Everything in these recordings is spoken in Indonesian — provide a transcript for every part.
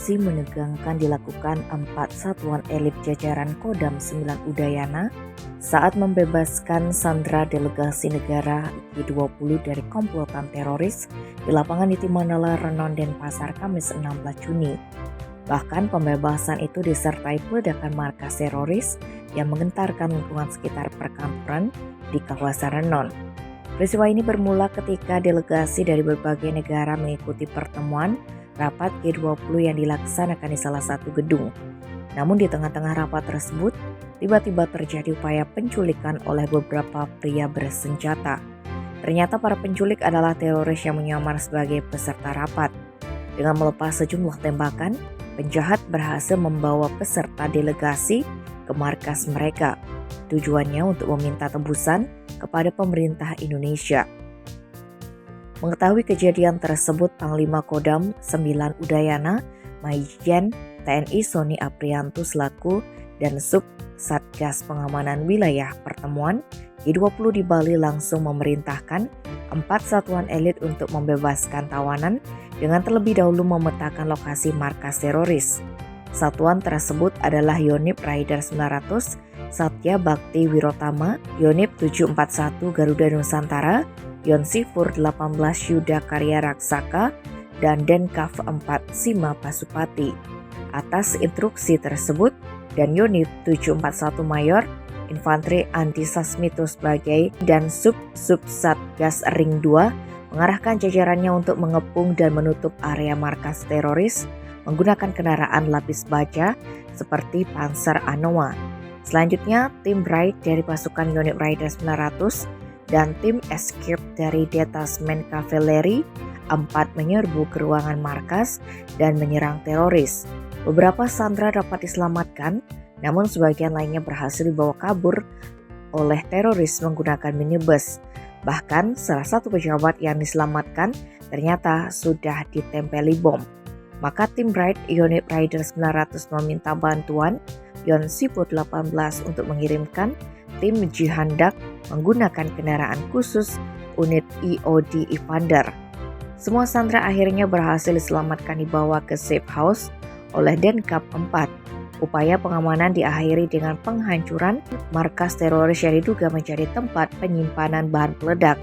aksi menegangkan dilakukan 4 satuan elit jajaran Kodam 9 Udayana saat membebaskan sandera delegasi negara G20 dari komplotan teroris di lapangan Niti Mandala, Renon, Denpasar, Kamis 16 Juni. Bahkan pembebasan itu disertai peledakan markas teroris yang menggentarkan lingkungan sekitar perkantoran di kawasan Renon. Peristiwa ini bermula ketika delegasi dari berbagai negara mengikuti pertemuan rapat G20 yang dilaksanakan di salah satu gedung. Namun di tengah-tengah rapat tersebut, tiba-tiba terjadi upaya penculikan oleh beberapa pria bersenjata. Ternyata para penculik adalah teroris yang menyamar sebagai peserta rapat. Dengan melepas sejumlah tembakan, penjahat berhasil membawa peserta delegasi ke markas mereka. Tujuannya untuk meminta tebusan kepada pemerintah Indonesia. Mengetahui kejadian tersebut, Panglima Kodam 9 Udayana, Majen TNI Sony Aprianto selaku dan Sub Satgas Pengamanan Wilayah Pertemuan G20 di Bali langsung memerintahkan 4 satuan elit untuk membebaskan tawanan dengan terlebih dahulu memetakan lokasi markas teroris. Satuan tersebut adalah Yonif Raider 900, Satya Bakti Wirotama, Yonif 741 Garuda Nusantara, Yonsifur 18 Yuda Karya Raksaka, dan Denkav 4 Sima Pasupati. Atas instruksi tersebut, dan Yonif 741 Mayor Infanteri Andi Sasmito sebagai dan Sub Satgas Ring 2 mengarahkan jajarannya untuk mengepung dan menutup area markas teroris menggunakan kendaraan lapis baja seperti Panzer Anoa. Selanjutnya, tim Bright dari pasukan Yonif Raider 900 dan tim Escape dari Detasmen Kavaleri 4 menyerbu ke ruangan markas dan menyerang teroris. Beberapa sandera dapat diselamatkan, namun sebagian lainnya berhasil dibawa kabur oleh teroris menggunakan minibus. Bahkan salah satu pejabat yang diselamatkan ternyata sudah ditempeli bom. Maka tim Bright Yonif Raider 900 meminta bantuan Yonsifur 18 untuk mengirimkan tim Jihandak menggunakan kendaraan khusus unit IOD Evander. Semua sandera akhirnya berhasil diselamatkan dibawa ke safe house oleh Denkav 4. Upaya pengamanan diakhiri dengan penghancuran markas teroris yang diduga menjadi tempat penyimpanan bahan peledak.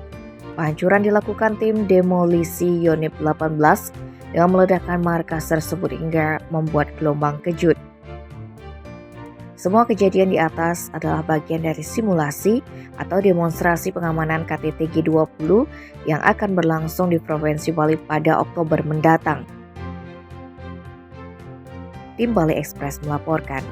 Penghancuran dilakukan tim demolisi Yonif 18 dengan meledakkan markas tersebut hingga membuat gelombang kejut. Semua kejadian di atas adalah bagian dari simulasi atau demonstrasi pengamanan KTT G20 yang akan berlangsung di Provinsi Bali pada Oktober mendatang. Tim Bali Express melaporkan.